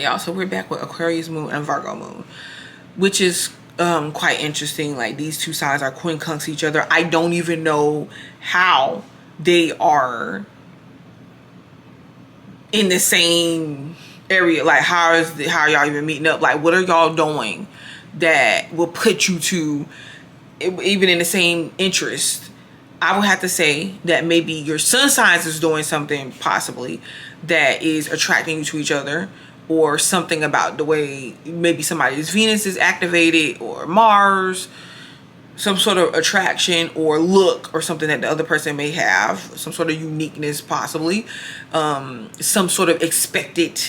right, y'all, so we're back with Aquarius moon and Virgo moon, which is quite interesting. Like, these two signs are quincunx each other. I don't even know how they are in the same area. Like, how are y'all even meeting up? Like, what are y'all doing that will put you to even in the same interest? I would have to say that maybe your sun signs is doing something possibly that is attracting you to each other, or something about the way maybe somebody's Venus is activated, or Mars, some sort of attraction or look or something that the other person may have, some sort of uniqueness possibly, some sort of expected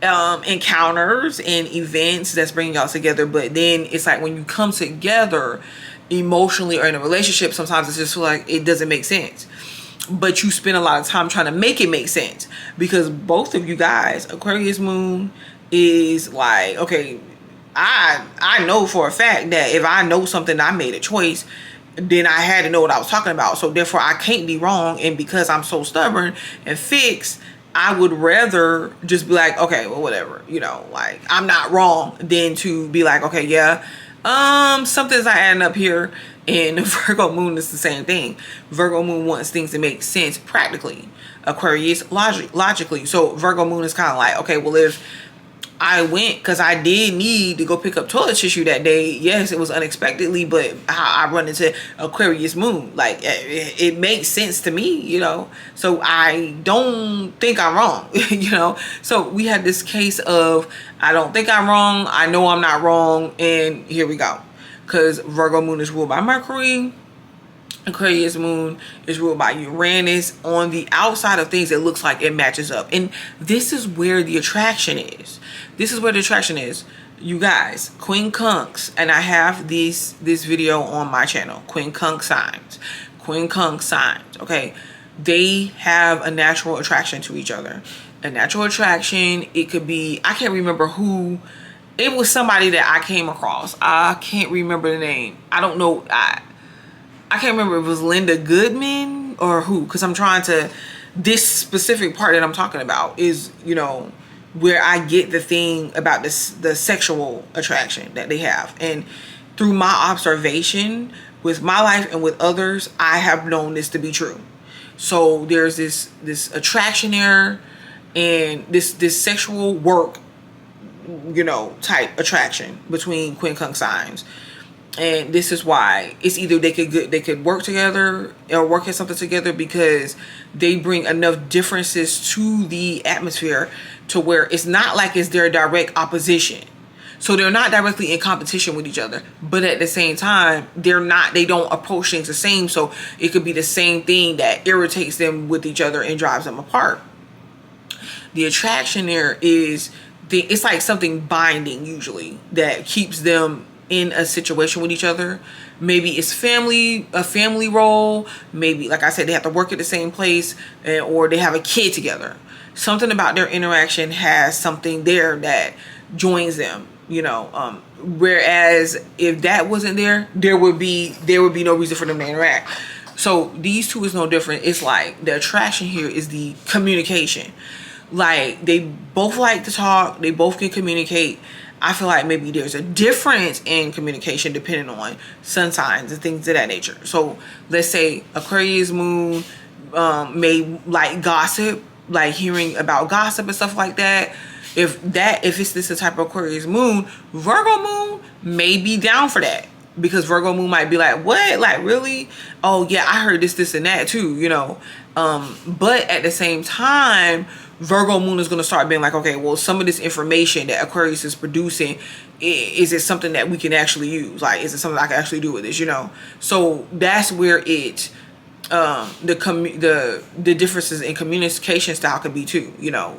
encounters and events that's bringing y'all together. But then it's like when you come together emotionally or in a relationship, sometimes it's just like it doesn't make sense, but you spend a lot of time trying to make it make sense, because both of you guys, Aquarius moon is like, okay, I know for a fact that if I know something, I made a choice, then I had to know what I was talking about, so therefore I can't be wrong. And because I'm so stubborn and fixed, I would rather just be like, okay, well, whatever, you know, like I'm not wrong, than to be like, okay, yeah, something's not adding up here. And Virgo moon is the same thing. Virgo moon wants things to make sense practically. Aquarius logically. So Virgo moon is kind of like, okay, well, if I went because I did need to go pick up toilet tissue that day, yes, it was unexpectedly, but I run into Aquarius moon, like it makes sense to me, you know, so I don't think I'm wrong. You know, so we had this case of I don't think I'm wrong, I know I'm not wrong, and here we go. Because Virgo moon is ruled by Mercury, Aquarius moon is ruled by Uranus. On the outside of things, it looks like it matches up, and this is where the attraction is. This is where the attraction is, you guys. Quincunx, and I have this video on my channel. Quincunx signs, okay, they have a natural attraction to each other. A natural attraction, it could be, I can't remember who. It was somebody that I came across. I can't remember the name. I don't know. I can't remember if it was Linda Goodman or who, because I'm trying to, this specific part that I'm talking about is, you know, where I get the thing about this, the sexual attraction that they have. And through my observation with my life and with others, I have known this to be true. So there's this attraction there, and this sexual work, you know, type attraction between quincunx signs. And this is why it's either they could work together or work at something together, because they bring enough differences to the atmosphere to where it's not like it's their direct opposition. So they're not directly in competition with each other, but at the same time, they don't approach things the same. So it could be the same thing that irritates them with each other and drives them apart. The attraction there is, it's like something binding usually that keeps them in a situation with each other. Maybe it's a family role. Maybe, like I said, they have to work at the same place, or they have a kid together. Something about their interaction has something there that joins them, you know. Whereas if that wasn't there, there would be no reason for them to interact. So these two is no different. It's like the attraction here is the communication. Like, they both like to talk, they both can communicate. I feel like maybe there's a difference in communication depending on sun signs and things of that nature. So let's say Aquarius moon may like gossip, like hearing about gossip and stuff like that. If it's this type of Aquarius moon, Virgo moon may be down for that, because Virgo moon might be like, what, like, really? Oh yeah, I heard this and that too, you know. But at the same time, Virgo moon is going to start being like, okay, well, some of this information that Aquarius is producing, is it something that we can actually use? Like, is it something I can actually do with this, you know? So that's where it, the differences in communication style could be too, you know.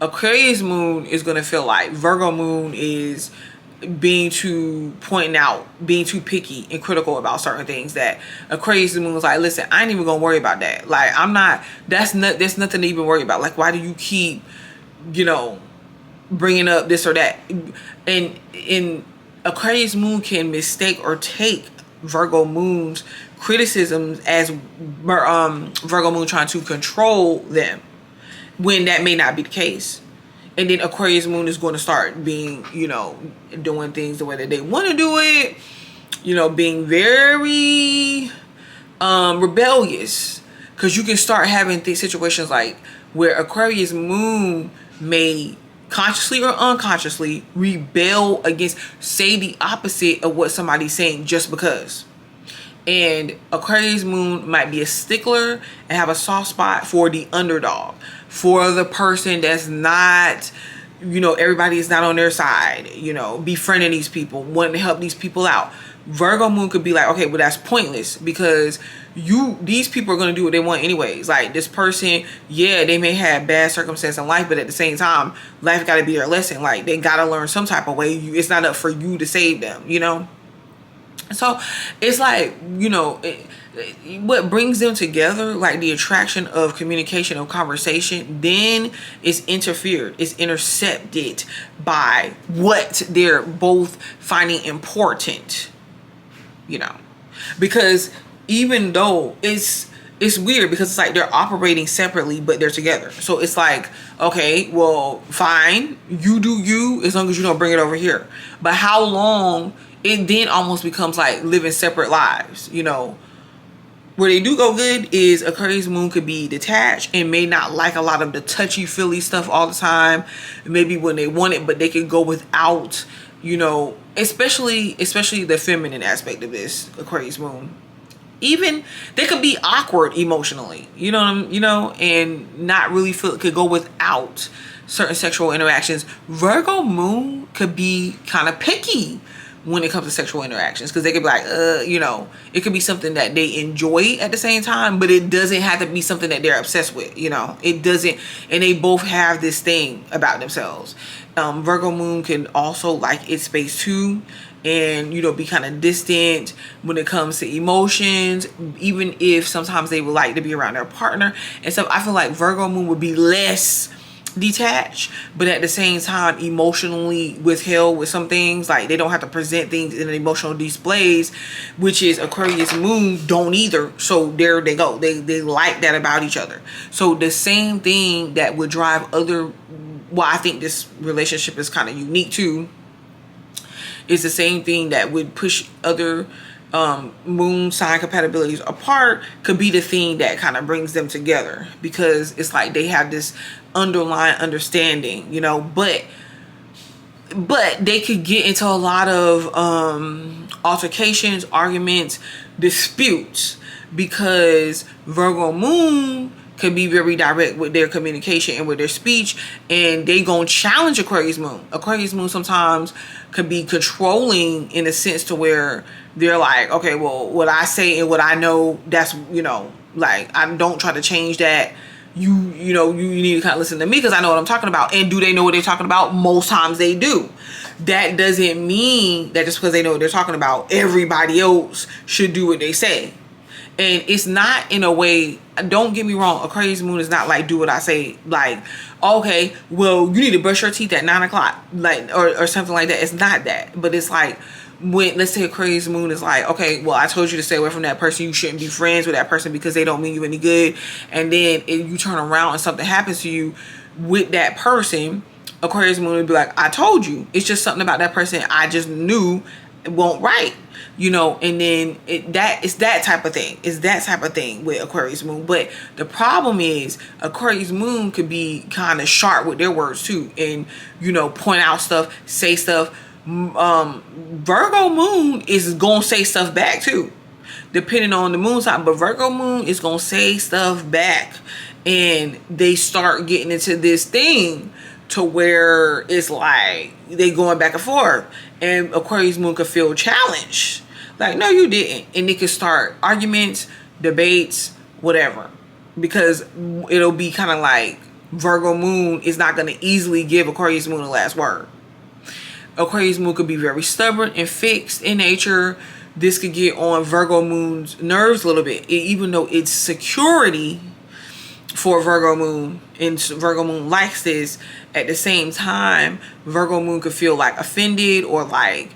Aquarius moon is going to feel like Virgo moon is being too picky and critical about certain things, that Aquarius moon was like, listen, I ain't even gonna worry about that. Like, there's nothing to even worry about. Like, why do you keep, you know, bringing up this or that? And in Aquarius moon can mistake or take Virgo moon's criticisms as Virgo moon trying to control them, when that may not be the case. And then Aquarius moon is going to start being, you know, doing things the way that they want to do it, you know, being very rebellious, because you can start having these situations like where Aquarius moon may consciously or unconsciously rebel against, say the opposite of what somebody's saying just because. And Aquarius moon might be a stickler and have a soft spot for the underdog, for the person that's not, you know, everybody is not on their side, you know, befriending these people, wanting to help these people out. Virgo moon could be like, okay, well, that's pointless, because these people are going to do what they want anyways. Like, this person, yeah, they may have bad circumstance in life, but at the same time, life got to be their lesson. Like, they got to learn some type of way. It's not up for you to save them, you know? So it's like, you know, what brings them together, like the attraction of communication, of conversation, then is interfered, is intercepted by what they're both finding important, you know, because even though it's weird, because it's like they're operating separately, but they're together. So it's like, okay, well, fine, you do you, as long as you don't bring it over here. But how long? It then almost becomes like living separate lives, you know. Where they do go good is Aquarius moon could be detached and may not like a lot of the touchy-feely stuff all the time. Maybe when they want it, but they can go without, you know, especially the feminine aspect of this Aquarius moon. Even they could be awkward emotionally, you know, and not really could go without certain sexual interactions. Virgo moon could be kind of picky when it comes to sexual interactions, because they could be like, you know, it could be something that they enjoy at the same time, but it doesn't have to be something that they're obsessed with, you know. It doesn't, and they both have this thing about themselves. Virgo moon can also like its space too, and, you know, be kind of distant when it comes to emotions, even if sometimes they would like to be around their partner and stuff. I feel like Virgo moon would be less detached, but at the same time emotionally withheld with some things. Like, they don't have to present things in emotional displays, which is Aquarius moon don't either. So there they go, they like that about each other. So the same thing that would drive other, well, I think this relationship is kind of unique too, is the same thing that would push other moon sign compatibilities apart, could be the thing that kind of brings them together, because it's like they have this underlying understanding, you know, but they could get into a lot of altercations, arguments, disputes, because Virgo moon can be very direct with their communication and with their speech, and they gonna challenge Aquarius moon. Aquarius moon sometimes could be controlling in a sense to where they're like, okay, well, what I say and what I know, that's, you know, like, I don't try to change that. You know, you need to kind of listen to me because I know what I'm talking about. And do they know what they're talking about? Most times they do. That doesn't mean that just because they know what they're talking about, everybody else should do what they say. And it's not in a way, don't get me wrong, Aquarius moon is not like do what I say, like, okay, well, you need to brush your teeth at 9 o'clock, like, or something like that. It's not that. But it's like, when, let's say Aquarius moon is like, okay, well, I told you to stay away from that person, you shouldn't be friends with that person because they don't mean you any good. And then if you turn around and something happens to you with that person, Aquarius moon would be like, I told you, it's just something about that person I just knew it won't right, you know. And then it's that type of thing. It's that type of thing with Aquarius moon. But the problem is Aquarius moon could be kind of sharp with their words too, and, you know, point out stuff, say stuff. Virgo moon is gonna say stuff back too, depending on the moon sign. But Virgo moon is gonna say stuff back, and they start getting into this thing to where it's like they going back and forth, and Aquarius moon could feel challenged, like, no, you didn't. And they could start arguments, debates, whatever, because it'll be kind of like Virgo moon is not going to easily give Aquarius moon the last word. Aquarius moon could be very stubborn and fixed in nature. This could get on Virgo moon's nerves a little bit, even though it's security for Virgo moon, and Virgo moon likes this. At the same time, Virgo moon could feel like offended, or like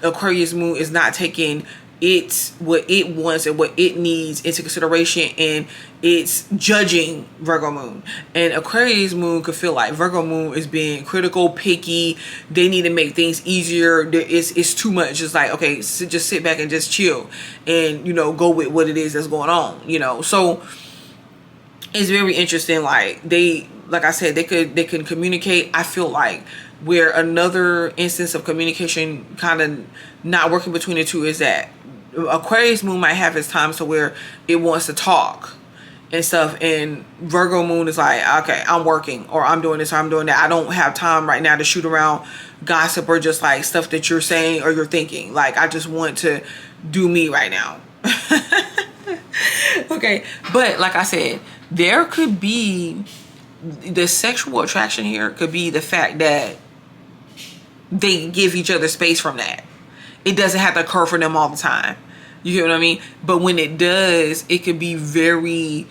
Aquarius moon is not taking it's what it wants and what it needs into consideration, and it's judging Virgo moon. And Aquarius moon could feel like Virgo moon is being critical, picky. They need to make things easier. It's too much. It's like, okay, just sit back and just chill and, you know, go with what it is that's going on, you know. So it's very interesting. Like I said, they can communicate. I feel like where another instance of communication kind of not working between the two is that Aquarius moon might have its times to where it wants to talk and stuff, and Virgo moon is like, okay, I'm working, or I'm doing this, or I'm doing that. I don't have time right now to shoot around gossip or just like stuff that you're saying or you're thinking. Like, I just want to do me right now. Okay, but like I said, there could be the sexual attraction here could be the fact that they give each other space from that. It doesn't have to occur for them all the time. You hear what I mean? But when it does, it could be very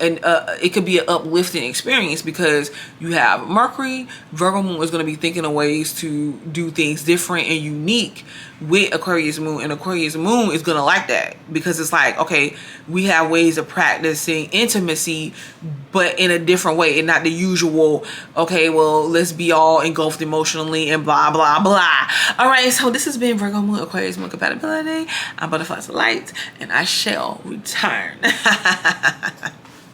it could be an uplifting experience, because you have Mercury. Virgo moon is going to be thinking of ways to do things different and unique with Aquarius moon, and Aquarius moon is going to like that, because it's like, okay, we have ways of practicing intimacy but in a different way, and not the usual, okay, well, let's be all engulfed emotionally and blah blah blah. All right, so this has been Virgo moon, Aquarius moon compatibility. I'm Butterflies of Light, and I shall return.